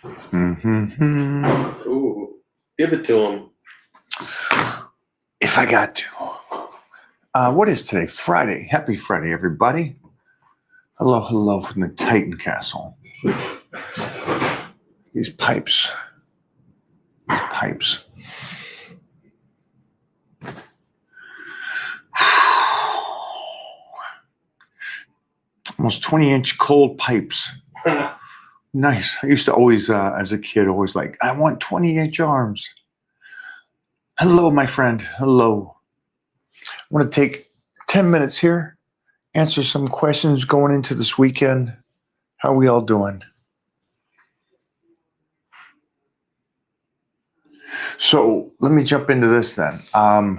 Mm-hmm. Ooh, give it to him. If I got to. What is today? Friday. Happy Friday, everybody. Hello from the Titan Castle. These pipes. Almost 20-inch cold pipes. Nice. I used to always, as a kid, always like, I want 20-inch arms. Hello, my friend. Hello. I want to take 10 minutes here, answer some questions going into this weekend. How are we all doing? So let me jump into this then. Power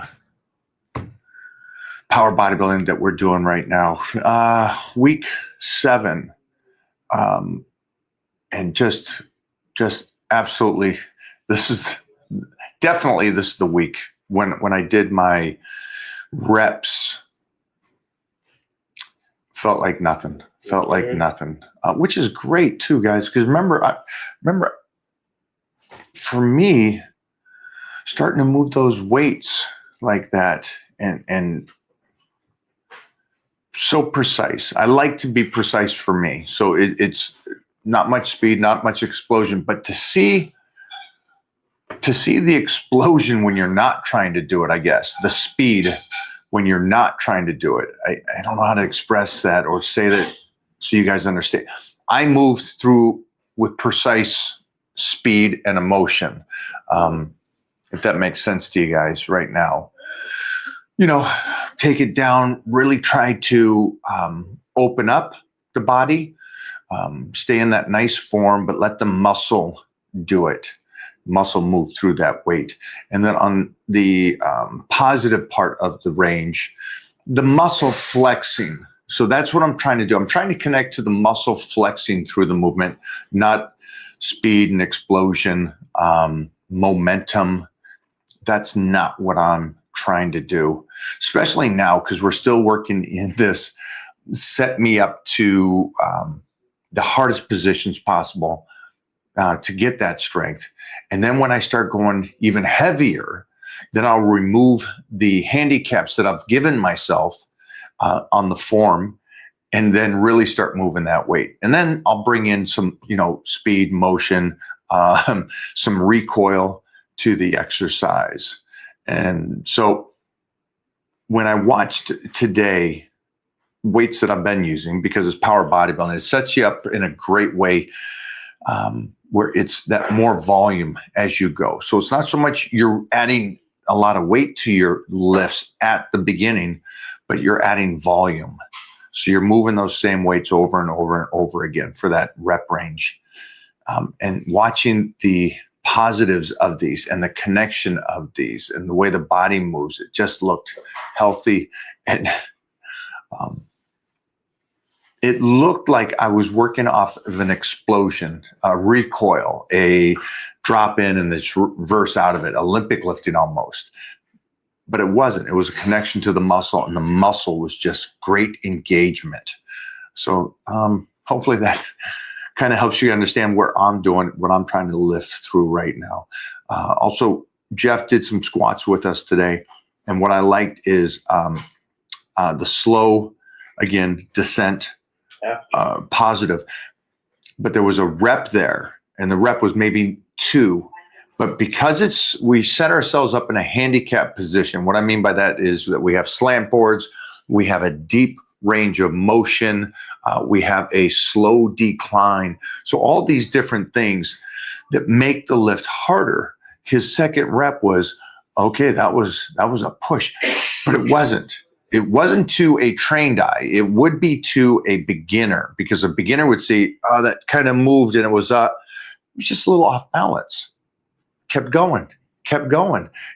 bodybuilding that we're doing right now. Week 7. And just absolutely, this is the week when I did my reps. Felt like nothing, which is great too, guys. Because remember, for me, starting to move those weights like that and so precise. I like to be precise for me. So it's not much speed, not much explosion, but to see the explosion when you're not trying to do it, I guess, the speed when you're not trying to do it. I don't know how to express that or say that so you guys understand. I moved through with precise speed and emotion. If that makes sense to you guys right now. Take it down, really try to open up the body, stay in that nice form, but let the muscle do it. Muscle move through that weight. And then on the positive part of the range, the muscle flexing. So that's what I'm trying to do. I'm trying to connect to the muscle flexing through the movement, not speed and explosion, momentum. That's not what I'm trying to do, especially now because we're still working in this set me up to the hardest positions possible to get that strength. And then when I start going even heavier, then I'll remove the handicaps that I've given myself on the form and then really start moving that weight. And then I'll bring in some, speed, motion, some recoil to the exercise. And so when I watched today, weights that I've been using, because it's power bodybuilding, it sets you up in a great way where it's that more volume as you go. So it's not so much you're adding a lot of weight to your lifts at the beginning, but you're adding volume. So you're moving those same weights over and over and over again for that rep range. And watching the positives of these and the connection of these and the way the body moves, it just looked healthy. And it looked like I was working off of an explosion, a recoil, a drop in and this reverse out of it, Olympic lifting almost. But it wasn't. It was a connection to the muscle, and the muscle was just great engagement. So hopefully that kind of helps you understand where I'm doing, what I'm trying to lift through right now. Also, Jeff did some squats with us today. And what I liked is the slow, again, descent, positive. But there was a rep there, and the rep was maybe 2. But because we set ourselves up in a handicap position, what I mean by that is that we have slant boards, we have a deep range of motion, we have a slow decline. So all these different things that make the lift harder. His second rep was, okay, that was a push, but it wasn't. It wasn't to a trained eye. It would be to a beginner, because a beginner would see, oh, that kind of moved and it was just a little off balance. Kept going.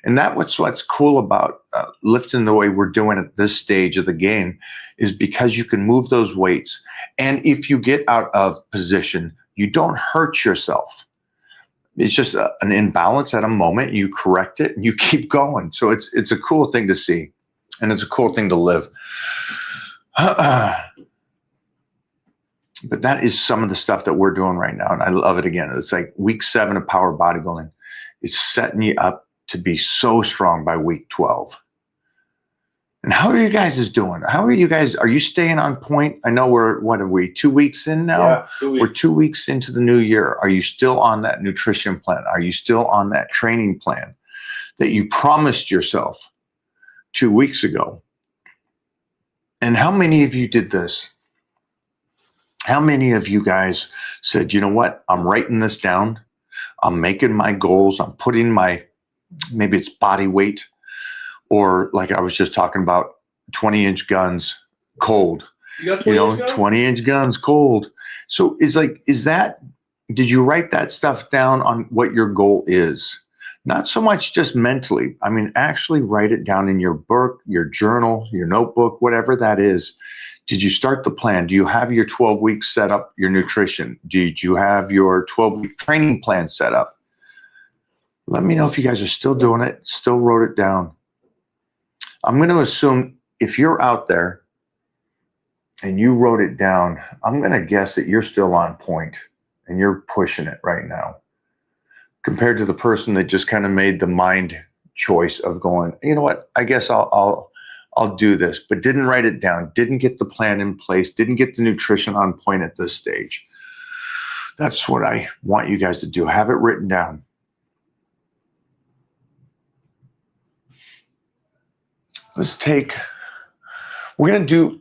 And what's cool about lifting the way we're doing at this stage of the game is because you can move those weights. And if you get out of position, you don't hurt yourself. It's just an imbalance at a moment. You correct it and you keep going. So it's a cool thing to see. And it's a cool thing to live. But that is some of the stuff that we're doing right now. And I love it again. It's like week 7 of power bodybuilding. It's setting you up to be so strong by week 12. And how are you guys doing? How are you guys? Are you staying on point? I know what are we, 2 weeks in now? Yeah, 2 weeks. We're 2 weeks into the new year. Are you still on that nutrition plan? Are you still on that training plan that you promised yourself 2 weeks ago? And how many of you did this? How many of you guys said, you know what? I'm writing this down. I'm making my goals. I'm putting maybe it's body weight, or like I was just talking about, 20-inch guns cold. You got 20 guns? 20-inch guns cold. So did you write that stuff down on what your goal is? Not so much just mentally. I mean, actually write it down in your book, your journal, your notebook, whatever that is. Did you start the plan? Do you have your 12 weeks set up, your nutrition? Did you have your 12-week training plan set up? Let me know if you guys are still doing it, still wrote it down. I'm going to assume if you're out there and you wrote it down, I'm going to guess that you're still on point and you're pushing it right now, compared to the person that just kind of made the mind choice of going, you know what, I guess I'll do this, but didn't write it down, didn't get the plan in place, didn't get the nutrition on point at this stage. That's what I want you guys to do. Have it written down. We're going to do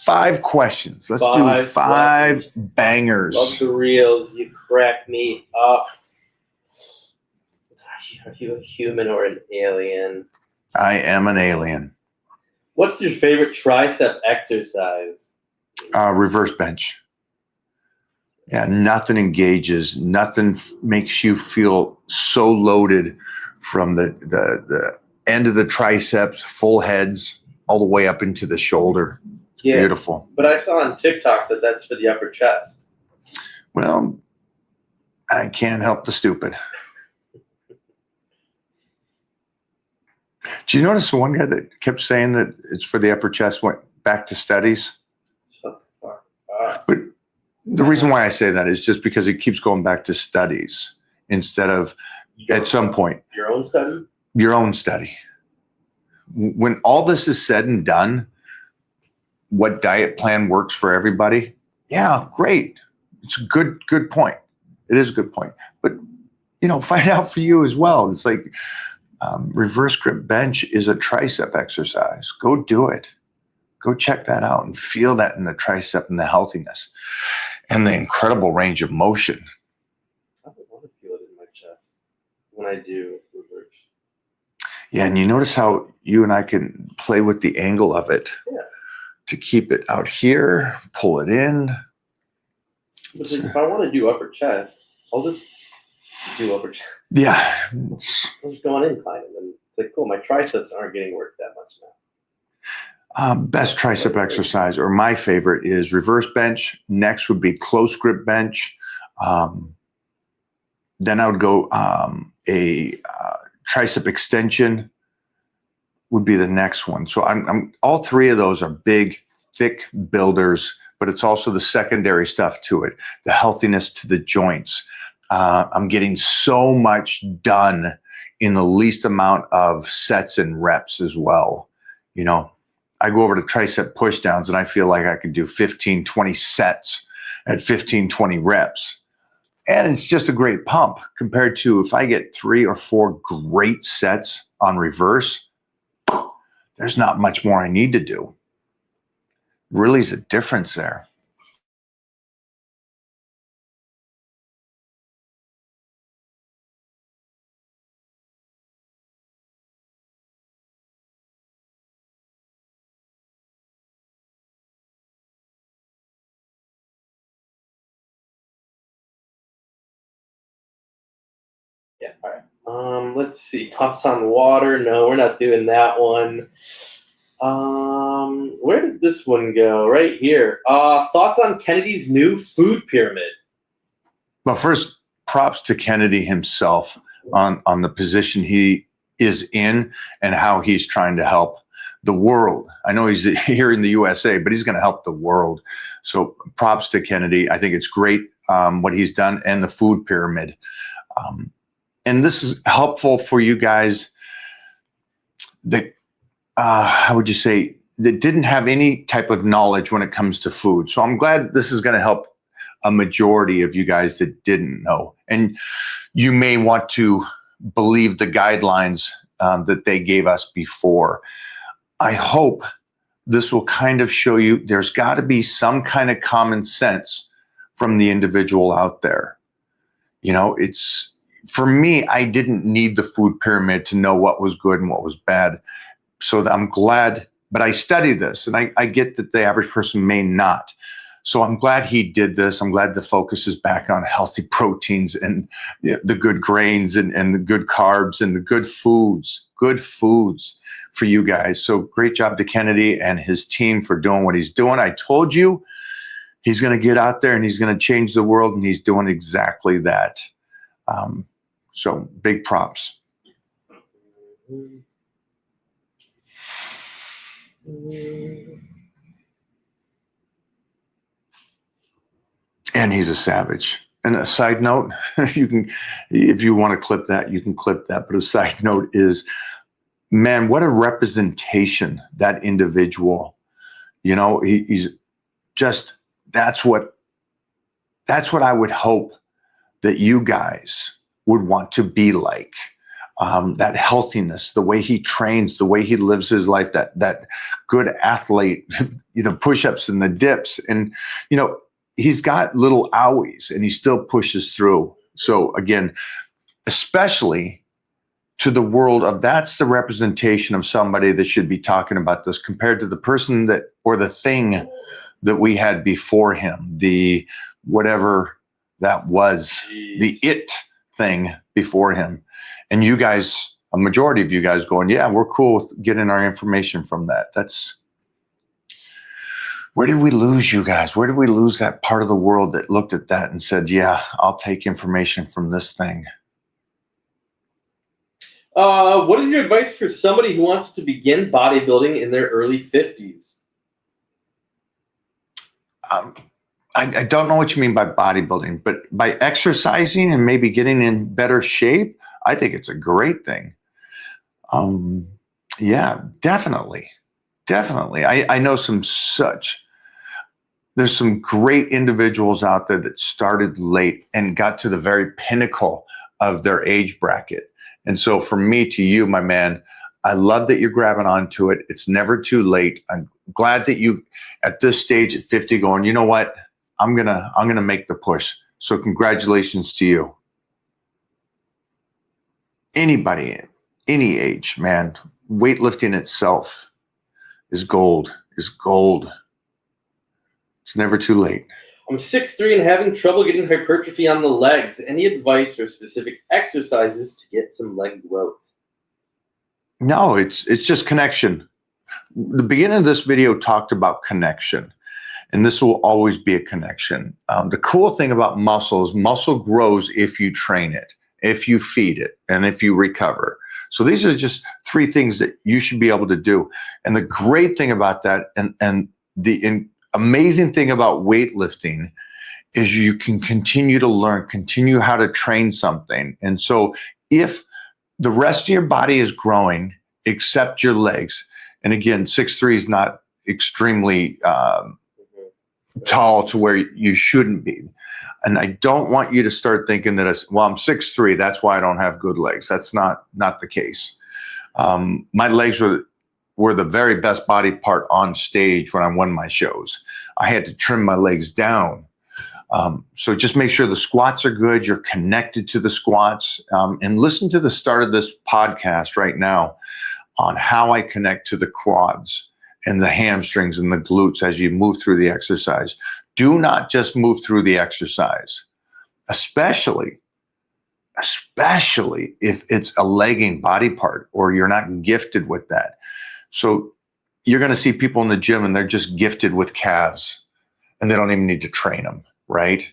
5 questions. Let's do 5 bangers. Love the reels. You crack me up. Are you a human or an alien? I am an alien. What's your favorite tricep exercise? Reverse bench. Yeah, nothing engages. Nothing makes you feel so loaded from the end of the triceps, full heads, all the way up into the shoulder. It's beautiful. But I saw on TikTok that that's for the upper chest. Well, I can't help the stupid. Do you notice the one guy that kept saying that it's for the upper chest went back to studies? Shut the fuck up. But the reason why I say that is just because it keeps going back to studies instead of at some point. Your own study? Your own study. When all this is said and done, what diet plan works for everybody? Yeah, great. It's a good point. It is a good point. But, find out for you as well. It's like reverse grip bench is a tricep exercise. Go do it. Go check that out and feel that in the tricep and the healthiness and the incredible range of motion. I don't want to feel it in my chest when I do reverse. Yeah, and you notice how you and I can play with the angle of it to keep it out here, pull it in. But if I want to do upper chest, I'll just do upper chest. Yeah. I'm just going in kind of. And it's like, cool, my triceps aren't getting worked that much now. Best tricep exercise, or my favorite, is reverse bench. Next would be close grip bench. Then I would go a tricep extension would be the next one. So I'm all 3 of those are big, thick builders, but it's also the secondary stuff to it, the healthiness to the joints. I'm getting so much done in the least amount of sets and reps as well. I go over to tricep push downs and I feel like I can do 15, 20 sets at 15, 20 reps. And it's just a great pump compared to if I get 3 or 4 great sets on reverse, there's not much more I need to do. Really is a difference there. Yeah, all right. Let's see. Thoughts on water? No, we're not doing that one. Where did this one go? Right here. Thoughts on Kennedy's new food pyramid? Well, first, props to Kennedy himself on the position he is in and how he's trying to help the world. I know he's here in the USA, but he's going to help the world. So props to Kennedy. I think it's great what he's done, and the food pyramid. And this is helpful for you guys that, how would you say, that didn't have any type of knowledge when it comes to food. So I'm glad this is going to help a majority of you guys that didn't know. And you may want to believe the guidelines that they gave us before. I hope this will kind of show you there's got to be some kind of common sense from the individual out there. You know, it's, for me, I didn't need the food pyramid to know what was good and what was bad. So I'm glad, but I studied this, and I get that the average person may not. So I'm glad he did this. I'm glad the focus is back on healthy proteins and the good grains and the good carbs and the good foods for you guys. So great job to Kennedy and his team for doing what he's doing. I told you he's going to get out there and he's going to change the world, and he's doing exactly that. So big props. And he's a savage. And a side note, you can, if you want to clip that, you can clip that. But a side note is, man, what a representation that individual. You know, he's just, that's what I would hope that you guys would want to be like. That healthiness, the way he trains, the way he lives his life, that good athlete, the push-ups and the dips. And, you know, he's got little owies and he still pushes through. So again, especially to the world of, that's the representation of somebody that should be talking about this, compared to the person that, or the thing that we had before him, the whatever that was, the it thing before him. And you guys, a majority of you guys going, yeah, we're cool with getting our information from that. That's, where did we lose you guys? Where did we lose that part of the world that looked at that and said, yeah, I'll take information from this thing? What is your advice for somebody who wants to begin bodybuilding in their early 50s? I don't know what you mean by bodybuilding, but by exercising and maybe getting in better shape, I think it's a great thing. Yeah, definitely. Definitely. I know there's some great individuals out there that started late and got to the very pinnacle of their age bracket. And so from me to you, my man, I love that you're grabbing onto it. It's never too late. I'm glad that you, at this stage at 50, going, you know what? I'm gonna make the push. So congratulations to you. Anybody, any age, man, weightlifting itself is gold, It's never too late. I'm 6'3" and having trouble getting hypertrophy on the legs. Any advice or specific exercises to get some leg growth? No, it's just connection. The beginning of this video talked about connection, and this will always be a connection. The cool thing about muscle is muscle grows if you train it, if you feed it, and if you recover. So these are just three things that you should be able to do. And the great thing about that, and the amazing thing about weightlifting, is you can continue to learn, continue how to train something. And so if the rest of your body is growing except your legs, and again, 6'3" is not extremely tall to where you shouldn't be. And I don't want you to start thinking that, I'm 6'3", that's why I don't have good legs. That's not the case. My legs were the very best body part on stage when I won my shows. I had to trim my legs down. So just make sure the squats are good. You're connected to the squats, and listen to the start of this podcast right now on how I connect to the quads and the hamstrings and the glutes as you move through the exercise. Do not just move through the exercise, especially if it's a legging body part or you're not gifted with that. So you're going to see people in the gym and they're just gifted with calves and they don't even need to train them, right?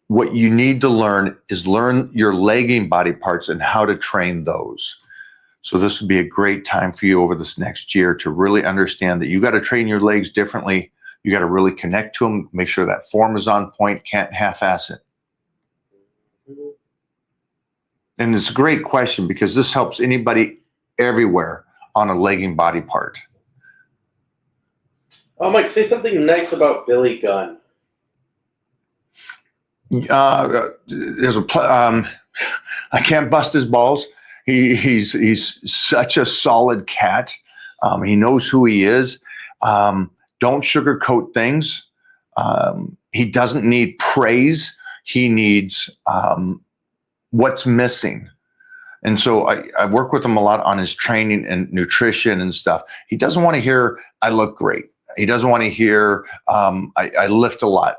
What you need to learn is learn your legging body parts and how to train those. So this would be a great time for you over this next year to really understand that you got to train your legs differently. You got to really connect to them, make sure that form is on point, can't half-ass it. And it's a great question because this helps anybody everywhere on a legging body part. Oh, Mike, say something nice about Billy Gunn. There's I can't bust his balls. He's such a solid cat. He knows who he is. Don't sugarcoat things. He doesn't need praise. He needs what's missing. And so I work with him a lot on his training and nutrition and stuff. He doesn't want to hear, I look great. He doesn't want to hear, I lift a lot.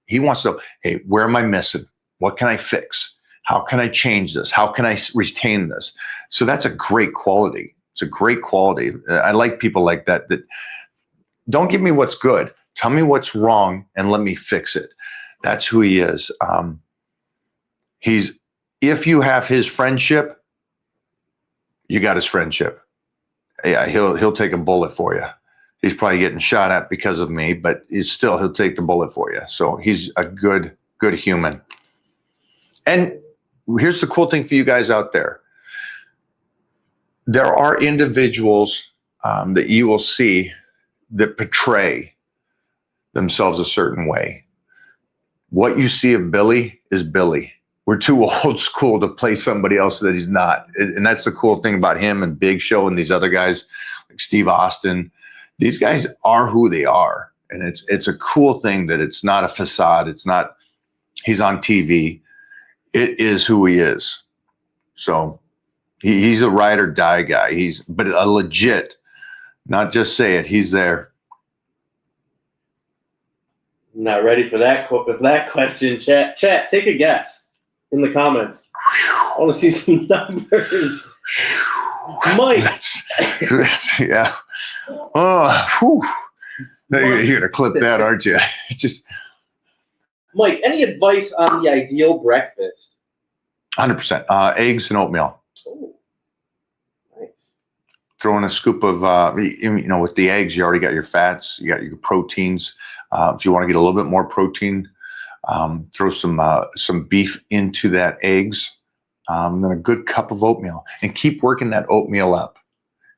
He wants to, hey, where am I missing? What can I fix? How can I change this? How can I retain this? So that's a great quality. It's a great quality. I like people like that don't give me what's good. Tell me what's wrong and let me fix it. That's who he is. If you have his friendship, you got his friendship. Yeah, he'll take a bullet for you. He's probably getting shot at because of me, but he'll take the bullet for you. So he's a good human. And here's the cool thing for you guys out there. There are individuals that you will see that portray themselves a certain way. What you see of Billy is Billy. We're too old school to play somebody else that he's not. And that's the cool thing about him and Big Show and these other guys like Steve Austin. These guys are who they are. And it's a cool thing that it's not a facade. It's not, he's on TV. It is who he is. So he's a ride or die guy. But a legit, not just say it, he's there. I'm not ready for that question. Chat, take a guess in the comments. I want to see some numbers. Mike. Yeah. Oh, whew. You're going to clip that, aren't you? Mike, any advice on the ideal breakfast? 100%. Eggs and oatmeal. Oh, nice. Throw in a scoop of, with the eggs, you already got your fats, you got your proteins. If you want to get a little bit more protein, throw some beef into that eggs, and then a good cup of oatmeal. And keep working that oatmeal up.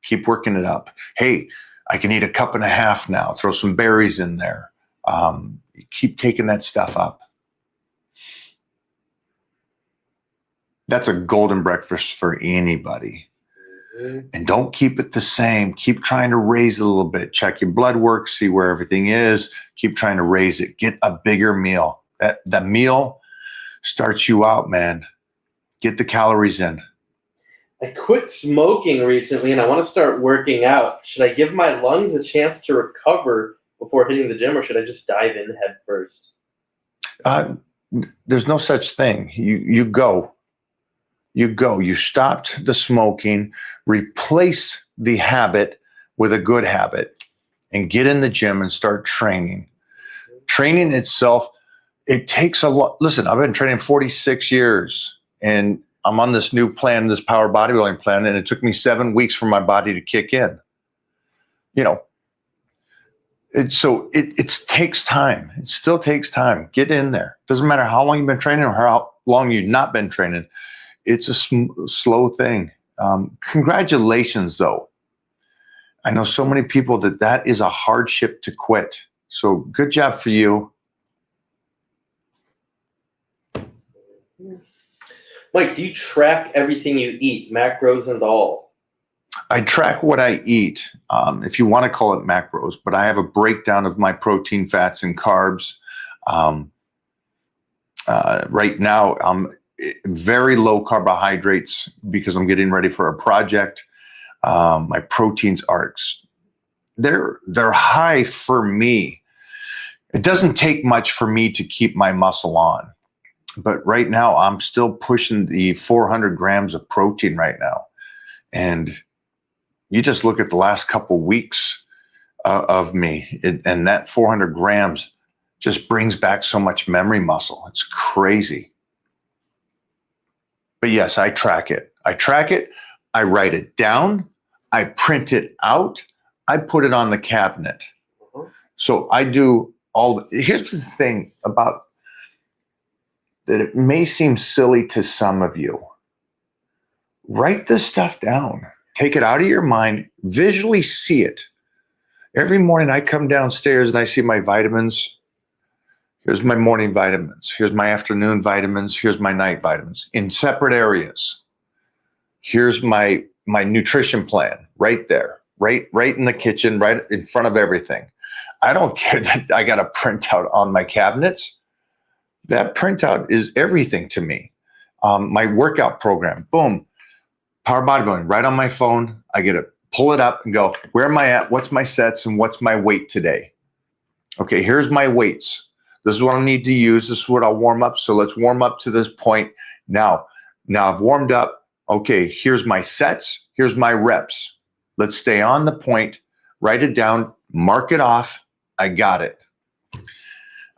Keep working it up. Hey, I can eat a cup and a half now. Throw some berries in there. Keep taking that stuff up. That's a golden breakfast for anybody. Mm-hmm. And don't keep it the same. Keep trying to raise it a little bit. Check your blood work, see where everything is. Keep trying to raise it. Get a bigger meal. That meal starts you out, man. Get the calories in. I quit smoking recently and I want to start working out. Should I give my lungs a chance to recover before hitting the gym, or should I just dive in head first? There's no such thing. You go. You stopped the smoking, replace the habit with a good habit, and get in the gym and start training. Training itself, it takes a lot. Listen, I've been training 46 years, and I'm on this new plan, this power bodybuilding plan, and it took me 7 weeks for my body to kick in. It takes time. It still takes time. Get in there. Doesn't matter how long you've been training or how long you've not been training. It's a slow thing. Congratulations, though. I know so many people that is a hardship to quit. So good job for you. Mike, do you track everything you eat, macros and all? I track what I eat, if you want to call it macros, but I have a breakdown of my protein, fats, and carbs. Right now, I'm very low carbohydrates because I'm getting ready for a project. My proteins they're high for me. It doesn't take much for me to keep my muscle on. But right now, I'm still pushing the 400 grams of protein right now. And you just look at the last couple weeks of me, and that 400 grams just brings back so much memory muscle. It's crazy. But yes, I track it. I write it down, I print it out, I put it on the cabinet. Mhm. So I do here's the thing about that, it may seem silly to some of you. Write this stuff down. Take it out of your mind, visually see it. Every morning I come downstairs and I see my vitamins. Here's my morning vitamins. Here's my afternoon vitamins. Here's my night vitamins in separate areas. Here's my nutrition plan right there, right in the kitchen, right in front of everything. I don't care that I got a printout on my cabinets. That printout is everything to me. My workout program, boom, Power Bodybuilding, right on my phone. I get to pull it up and go, where am I at? What's my sets and what's my weight today? Okay, here's my weights. This is what I need to use. This is what I'll warm up. So let's warm up to this point. Now I've warmed up. Okay, here's my sets. Here's my reps. Let's stay on the point. Write it down. Mark it off. I got it.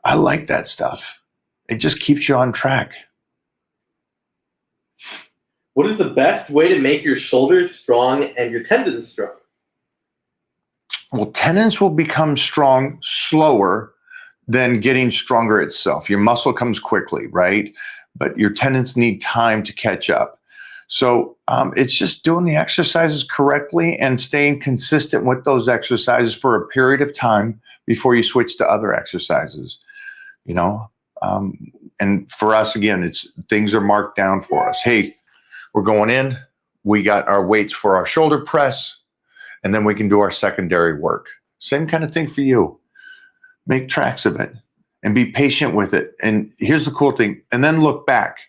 I like that stuff. It just keeps you on track. What is the best way to make your shoulders strong and your tendons strong? Well, tendons will become strong slower than getting stronger itself. Your muscle comes quickly, right? But your tendons need time to catch up. So it's just doing the exercises correctly and staying consistent with those exercises for a period of time before you switch to other exercises, you know? And for us, again, it's things are marked down for us. Hey, we're going in, we got our weights for our shoulder press, and then we can do our secondary work. Same kind of thing for you. Make tracks of it and be patient with it. And here's the cool thing. And then look back.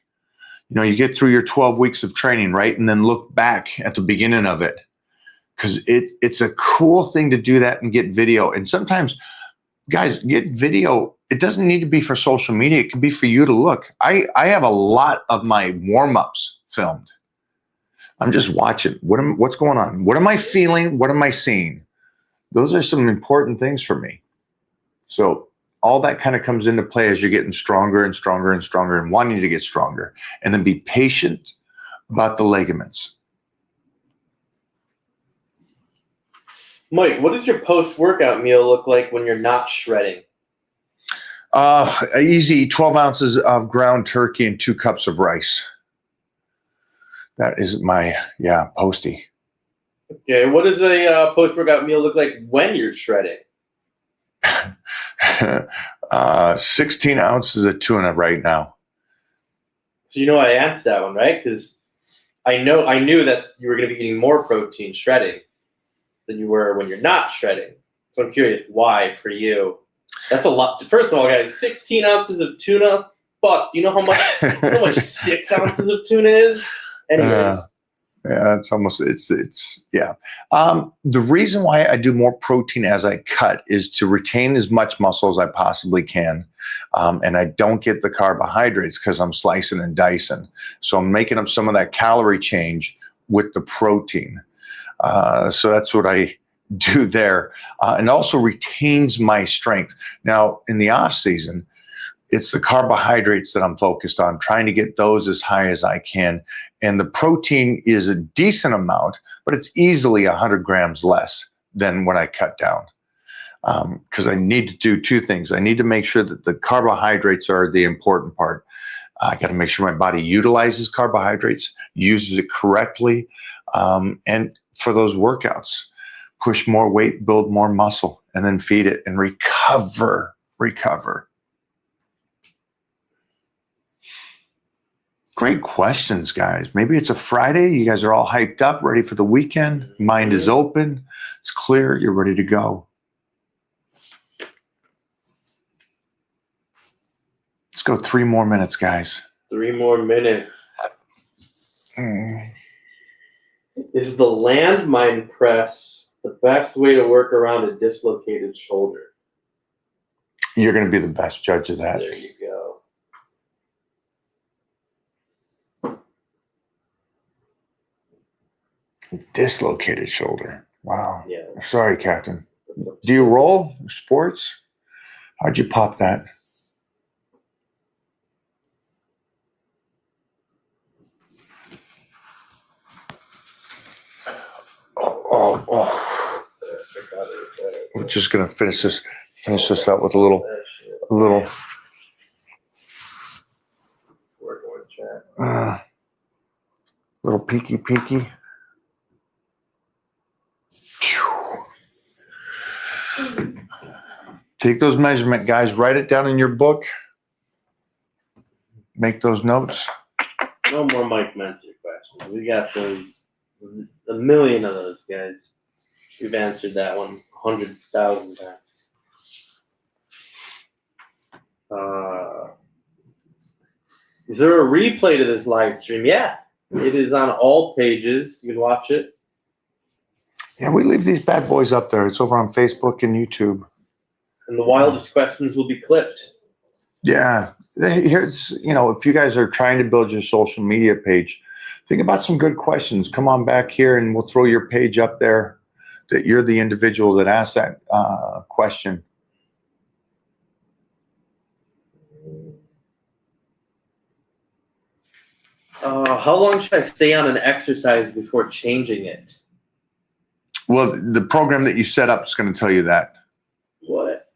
You know, you get through your 12 weeks of training, right? And then look back at the beginning of it. Because it's a cool thing to do that and get video. And sometimes, guys, get video. It doesn't need to be for social media. It can be for you to look. I have a lot of my warm-ups filmed. I'm just watching. What's going on? What am I feeling? What am I seeing? Those are some important things for me. So all that kind of comes into play as you're getting stronger and stronger and stronger and wanting to get stronger. And then be patient about the ligaments. Mike, what does your post-workout meal look like when you're not shredding? Easy 12 ounces of ground turkey and 2 cups of rice. That is my, posty. Okay, what does a post-workout meal look like when you're shredding? 16 ounces of tuna right now. So you know I answered that one, right? Because I knew that you were going to be eating more protein shredding than you were when you're not shredding. So I'm curious why for you. That's a lot. First of all, guys, 16 ounces of tuna. Fuck, you know how much 6 ounces of tuna is? Anyways. It's almost, yeah. The reason why I do more protein as I cut is to retain as much muscle as I possibly can. And I don't get the carbohydrates because I'm slicing and dicing. So I'm making up some of that calorie change with the protein. So that's what I do there. And also retains my strength. Now, in the off season, it's the carbohydrates that I'm focused on, trying to get those as high as I can. And the protein is a decent amount, but it's easily 100 grams less than when I cut down. Because I need to do 2 things. I need to make sure that the carbohydrates are the important part. I got to make sure my body utilizes carbohydrates, uses it correctly. And for those workouts, push more weight, build more muscle, and then feed it and recover. Great questions, guys. Maybe it's a Friday. You guys are all hyped up, ready for the weekend. Mind is open. It's clear. You're ready to go. Let's go 3 more minutes, guys. 3 more minutes. Is the landmine press the best way to work around a dislocated shoulder? You're going to be the best judge of that. There you go. Dislocated shoulder. Wow. Yeah. Sorry, Captain. Do you roll sports? How'd you pop that? just gonna finish this up with a little We're going to chat. little peeky. Take those measurement, guys. Write it down in your book. Make those notes. No more Mike Menzer questions. We got those, a million of those, guys. We've answered that one 100,000 times. Is there a replay to this live stream? Yeah, it is on all pages. You can watch it. Yeah, we leave these bad boys up there. It's over on Facebook and YouTube. And the wildest questions will be clipped. Yeah. Here's, if you guys are trying to build your social media page, think about some good questions. Come on back here and we'll throw your page up there that you're the individual that asked that question. How long should I stay on an exercise before changing it? Well, the program that you set up is going to tell you that. What?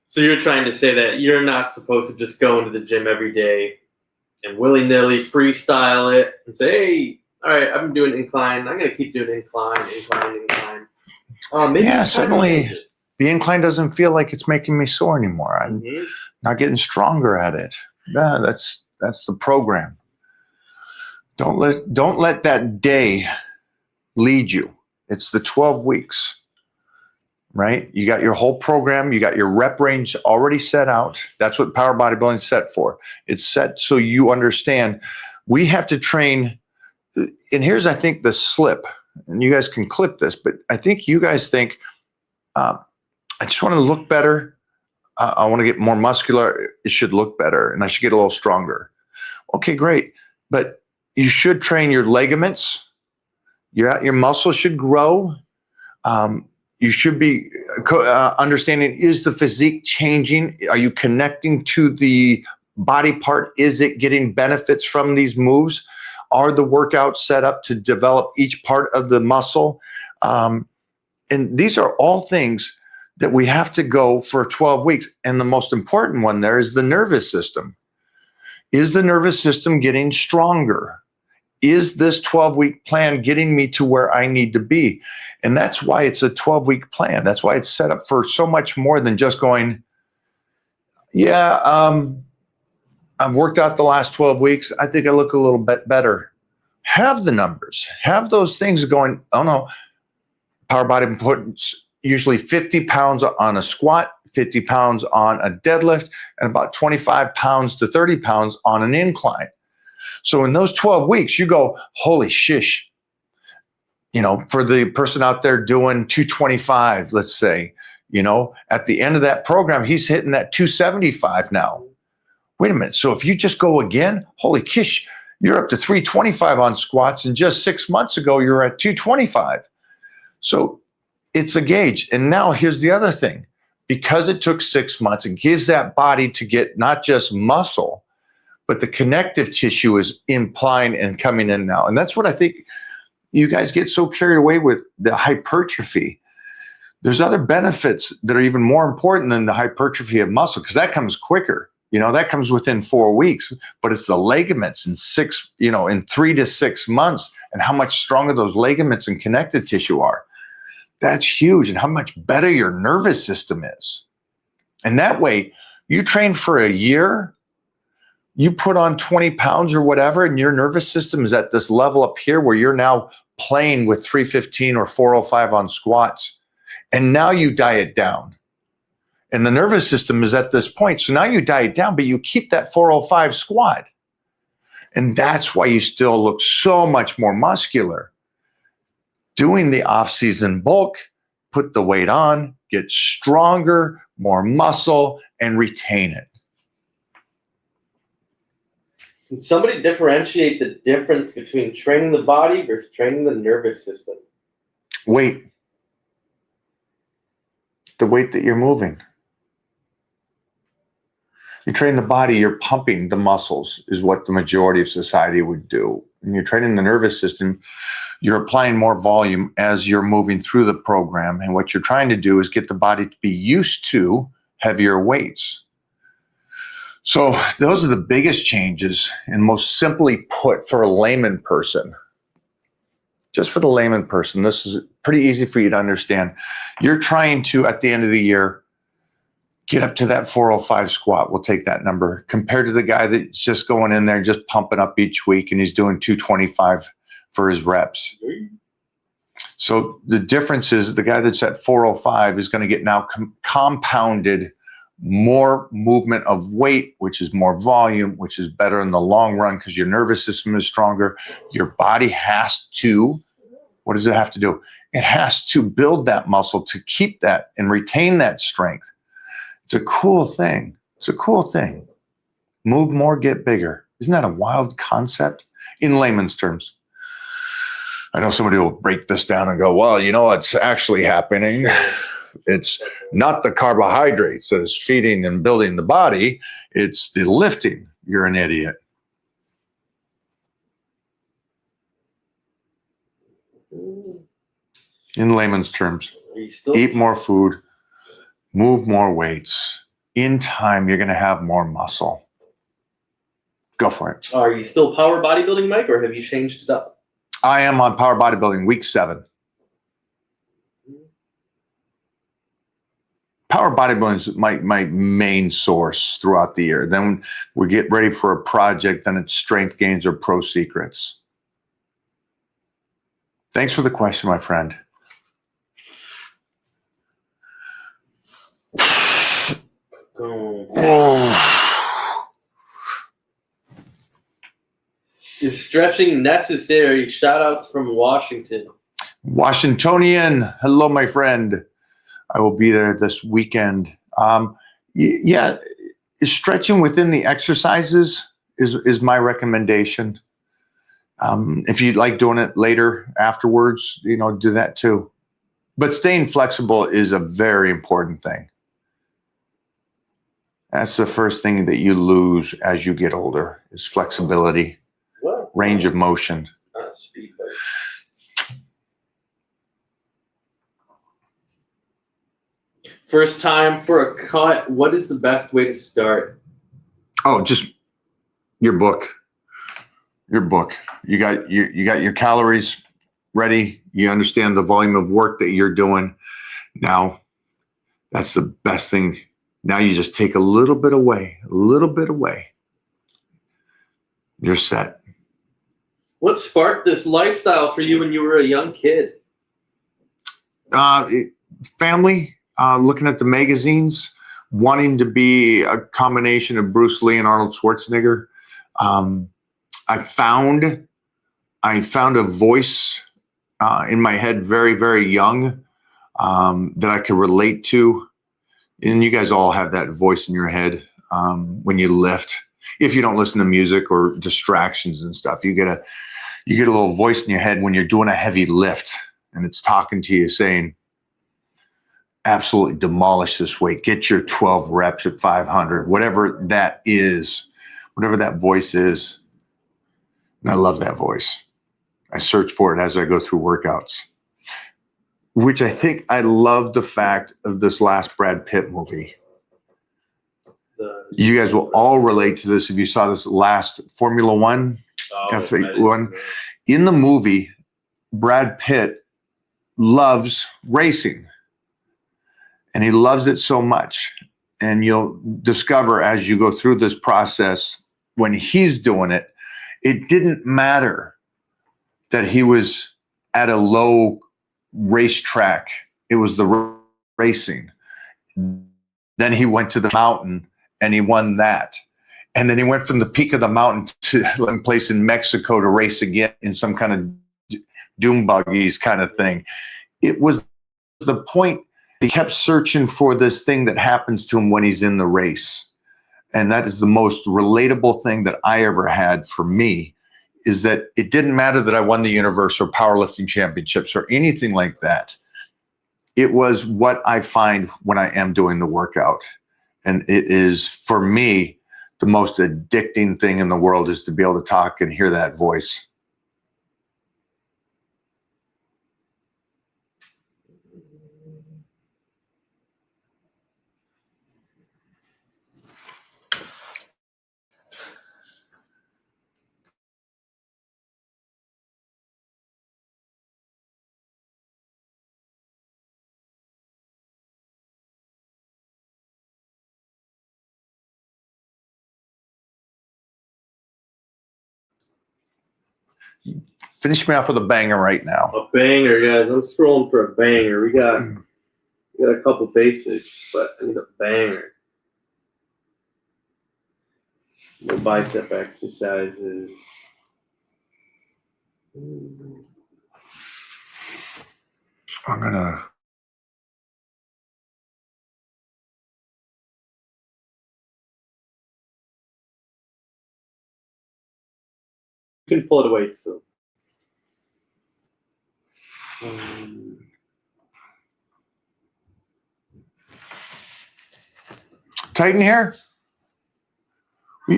So you're trying to say that you're not supposed to just go into the gym every day and willy-nilly freestyle it and say, hey, all right, I've been doing incline. I'm going to keep doing incline. Maybe suddenly the incline doesn't feel like it's making me sore anymore. I'm not getting stronger at it. Yeah, that's the program. Don't let that day lead you. It's the 12 weeks, right? You got your whole program. You got your rep range already set out. That's what power bodybuilding is set for. It's set so you understand we have to train. And here's, I think, the slip. And you guys can clip this, but I think you guys think, I just want to look better. I want to get more muscular. It should look better, and I should get a little stronger. Okay, great. But you should train your ligaments. Your muscles should grow. You should be understanding, is the physique changing? Are you connecting to the body part? Is it getting benefits from these moves? Are the workouts set up to develop each part of the muscle? And these are all things that we have to go for 12 weeks. And the most important one there is the nervous system. Is the nervous system getting stronger? Is this 12-week plan getting me to where I need to be? And that's why it's a 12-week plan. That's why it's set up for so much more than just going, I've worked out the last 12 weeks. I think I look a little bit better. Have the numbers. Have those things going, oh no, power body puts usually 50 pounds on a squat, 50 pounds on a deadlift, and about 25 pounds to 30 pounds on an incline. So in those 12 weeks, you go, holy shish. For the person out there doing 225, let's say, at the end of that program, he's hitting that 275 now. Wait a minute. So if you just go again, holy kish, you're up to 325 on squats. And just 6 months ago, you're at 225. So it's a gauge. And now here's the other thing. Because it took 6 months, it gives that body to get not just muscle, but the connective tissue is implying and coming in now. And that's what I think you guys get so carried away with, the hypertrophy. There's other benefits that are even more important than the hypertrophy of muscle, because that comes quicker. That comes within 4 weeks, but it's the ligaments in 3 to 6 months, and how much stronger those ligaments and connective tissue are. That's huge, and how much better your nervous system is. And that way, you train for a year, you put on 20 pounds or whatever, and your nervous system is at this level up here where you're now playing with 315 or 405 on squats. And now you diet down. And the nervous system is at this point. So now you diet down, but you keep that 405 squat. And that's why you still look so much more muscular. Doing the off-season bulk, put the weight on, get stronger, more muscle, and retain it. Can somebody differentiate the difference between training the body versus training the nervous system? Weight. The weight that you're moving. You train the body, you're pumping the muscles, is what the majority of society would do. And you're training the nervous system, you're applying more volume as you're moving through the program. And what you're trying to do is get the body to be used to heavier weights. So those are the biggest changes, and most simply put, for a layman person, just for the layman person, this is pretty easy for you to understand. You're trying to, at the end of the year, get up to that 405 squat. We'll take that number, compared to the guy that's just going in there and just pumping up each week, and he's doing 225 for his reps. So the difference is the guy that's at 405 is going to get now compounded more movement of weight, which is more volume, which is better in the long run because your nervous system is stronger. Your body has to, what does it have to do? It has to build that muscle to keep that and retain that strength. It's a cool thing. It's a cool thing. Move more, get bigger. Isn't that a wild concept in layman's terms? I know somebody will break this down and go, well, you know what's actually happening? It's not the carbohydrates that is feeding and building the body. It's the lifting. You're an idiot. In layman's terms, eat more food, move more weights. In time, you're going to have more muscle. Go for it. Are you still power bodybuilding, Mike, or have you changed it up? I am on power bodybuilding week 7. Power bodybuilding is my main source throughout the year. Then when we get ready for a project, then it's strength gains or pro secrets. Thanks for the question, my friend. Oh. Is stretching necessary? Shout outs from Washington. Washingtonian. Hello, my friend. I will be there this weekend. Yeah, stretching within the exercises is my recommendation. If you'd like doing it later afterwards, do that too. But staying flexible is a very important thing. That's the first thing that you lose as you get older is flexibility, range of motion. Speed. First time for a cut. What is the best way to start? Oh, just your book. Your book. You got your calories ready. You understand the volume of work that you're doing. Now, that's the best thing. Now you just take a little bit away. You're set. What sparked this lifestyle for you when you were a young kid? Family. Looking at the magazines, wanting to be a combination of Bruce Lee and Arnold Schwarzenegger. I found a voice in my head very, very young that I could relate to. And you guys all have that voice in your head when you lift. If you don't listen to music or distractions and stuff, you get a little voice in your head when you're doing a heavy lift, and it's talking to you saying, absolutely demolish this weight. Get your 12 reps at 500, whatever that is, whatever that voice is. And I love that voice. I search for it as I go through workouts, which I think I love the fact of this last Brad Pitt movie. You guys will all relate to this if you saw this last Formula One, F1. In the movie, Brad Pitt loves racing. And he loves it so much. And you'll discover as you go through this process, when he's doing it, it didn't matter that he was at a low racetrack. It was the racing. Then he went to the mountain and he won that. And then he went from the peak of the mountain to a place in Mexico to race again in some kind of doom buggies kind of thing. It was the point. He kept searching for this thing that happens to him when he's in the race. And that is the most relatable thing that I ever had for me, is that it didn't matter that I won the Universal Powerlifting Championships or anything like that. It was what I find when I am doing the workout. And it is, for me, the most addicting thing in the world is to be able to talk and hear that voice. Finish me off with a banger right now. A banger, guys. I'm scrolling for a banger. We got a couple basics, but I need a banger. No bicep exercises. I'm gonna. You can pull it away too. Tighten here. Do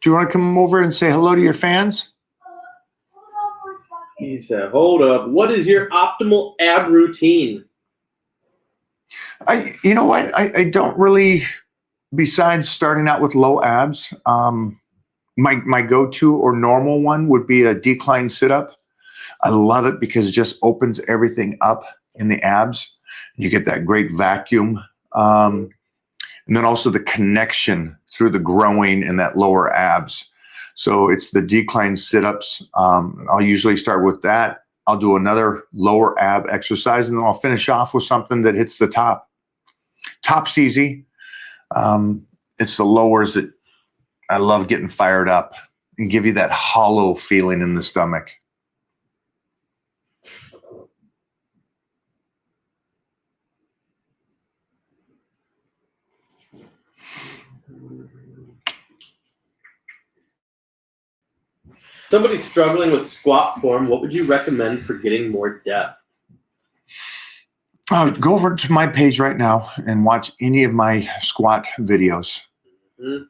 you want to come over and say hello to your fans? He said, "Hold up. What is your optimal ab routine?" You know what? I don't really, besides starting out with low abs, my go-to or normal one would be a decline sit-up. I love it because it just opens everything up in the abs. You get that great vacuum. And then also the connection through the growing and that lower abs. So it's the decline sit-ups. I'll usually start with that. I'll do another lower ab exercise, and then I'll finish off with something that hits the top. Top's easy. It's the lowers that I love getting fired up and give you that hollow feeling in the stomach. Somebody struggling with squat form, what would you recommend for getting more depth? Go over to my page right now and watch any of my squat videos. Mm-hmm.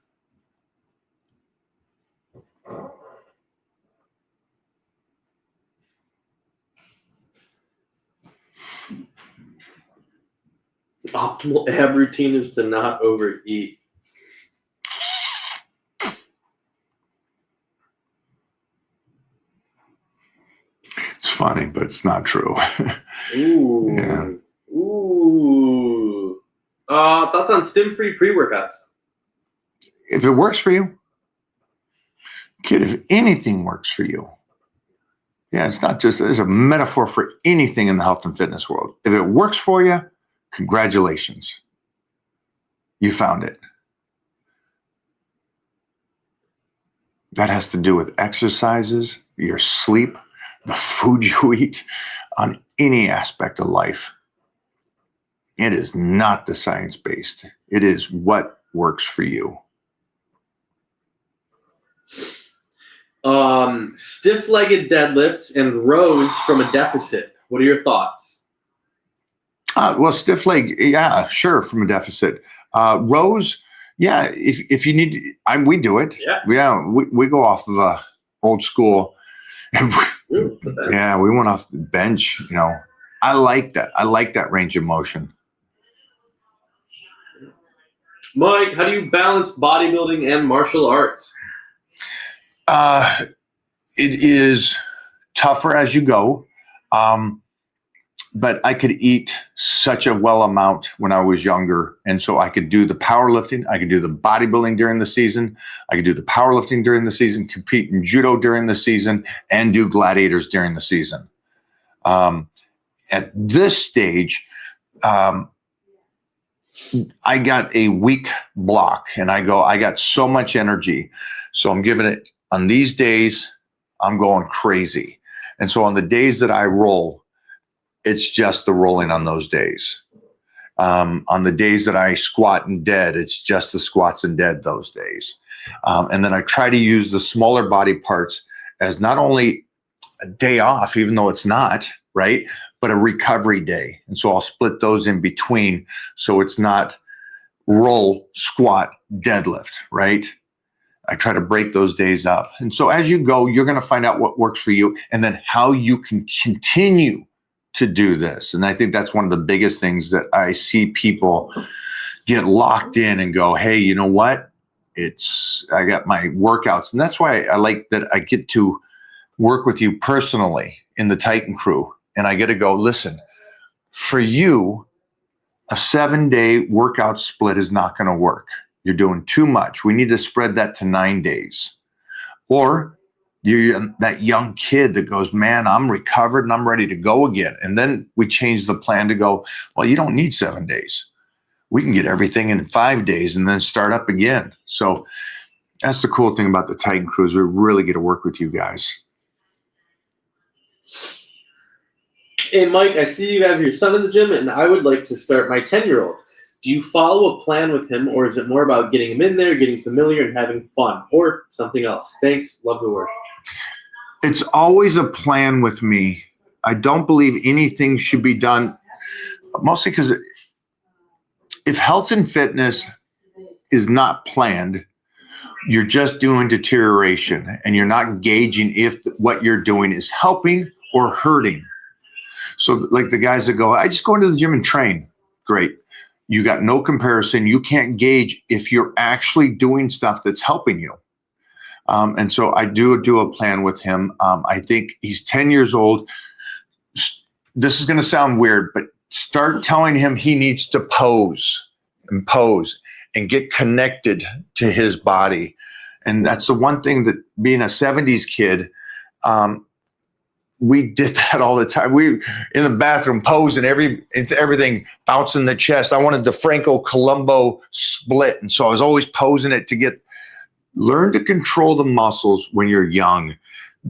Optimal ab routine is to not overeat. It's funny, but it's not true. Ooh. Yeah. Ooh. Thoughts on stim-free pre-workouts? If it works for you, kid, if anything works for you, yeah, it's not just, there's a metaphor for anything in the health and fitness world. If it works for you, congratulations. You found it. That has to do with exercises, your sleep, the food you eat, on any aspect of life. It is not the science-based. It is what works for you. Stiff-legged deadlifts and rows from a deficit. What are your thoughts? Well, stiff leg, yeah, sure, from a deficit. Rows, yeah, if you need, we do it. Yeah. We go off of old school. Ooh, Yeah, we went off the bench. You know, I like that. I like that range of motion. Mike, how do you balance bodybuilding and martial arts? It is tougher as you go, but I could eat such a well amount when I was younger, and so I could do the powerlifting, I could do the bodybuilding during the season, I could do the powerlifting during the season, compete in judo during the season, and do gladiators during the season. At this stage, I got a week block, and I got so much energy, so I'm giving it on these days. I'm going crazy. And so on the days that I roll, it's just the rolling on those days. On the days that I squat and dead, it's just the squats and dead those days. And then I try to use the smaller body parts as not only a day off, even though it's not, right, but a recovery day. And so I'll split those in between, so it's not roll, squat, deadlift, right? I try to break those days up. And so as you go, you're going to find out what works for you and then how you can continue to do this. And I think that's one of the biggest things that I see people get locked in and go, hey, you know what? I got my workouts. And that's why I like that I get to work with you personally in the Titan crew. And I get to go, listen, for you, a 7-day workout split is not going to work. You're doing too much. We need to spread that to 9 days. Or you're that young kid that goes, man, I'm recovered and I'm ready to go again. And then we change the plan to go, well, you don't need 7 days. We can get everything in 5 days and then start up again. So that's the cool thing about the Titan Crews. We really get to work with you guys. Hey, Mike, I see you have your son in the gym, and I would like to start my 10-year-old. Do you follow a plan with him, or is it more about getting him in there, getting familiar, and having fun, or something else? Thanks. Love the work. It's always a plan with me. I don't believe anything should be done, mostly because if health and fitness is not planned, you're just doing deterioration, and you're not gauging if what you're doing is helping or hurting. So like the guys that go, I just go into the gym and train. Great. You got no comparison. You can't gauge if you're actually doing stuff that's helping you. And so I do a plan with him. I think he's 10 years old. This is going to sound weird, but start telling him he needs to pose and get connected to his body. And that's the one thing that being a 70s kid, we did that all the time. We in the bathroom posing, everything bouncing the chest. I wanted the Franco Columbu split. And so I was always posing it to learn to control the muscles when you're young.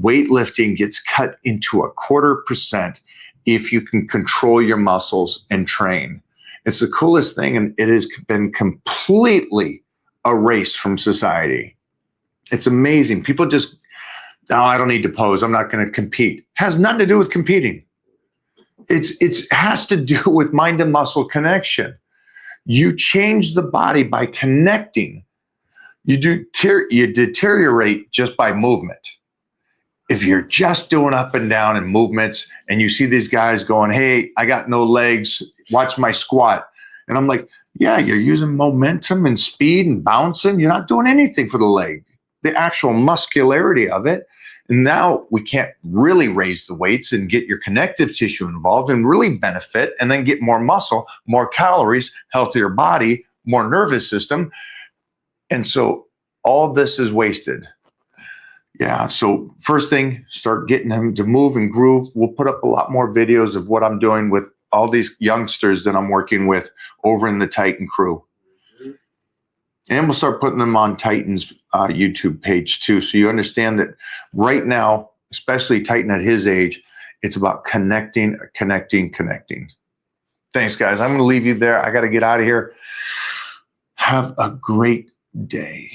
Weightlifting gets cut into 0.25% if you can control your muscles and train. It's the coolest thing, and it has been completely erased from society. It's amazing. People just, no, I don't need to pose. I'm not going to compete. Has nothing to do with competing. It has to do with mind and muscle connection. You change the body by connecting. You deteriorate just by movement. If you're just doing up and down and movements and you see these guys going, hey, I got no legs, watch my squat. And I'm like, yeah, you're using momentum and speed and bouncing. You're not doing anything for the leg, the actual muscularity of it. And now we can't really raise the weights and get your connective tissue involved and really benefit and then get more muscle, more calories, healthier body, more nervous system. And so all this is wasted. Yeah. So first thing, start getting him to move and groove. We'll put up a lot more videos of what I'm doing with all these youngsters that I'm working with over in the Titan crew. And we'll start putting them on Titan's YouTube page too. So you understand that right now, especially Titan at his age, it's about connecting. Thanks, guys. I'm going to leave you there. I got to get out of here. Have a great day.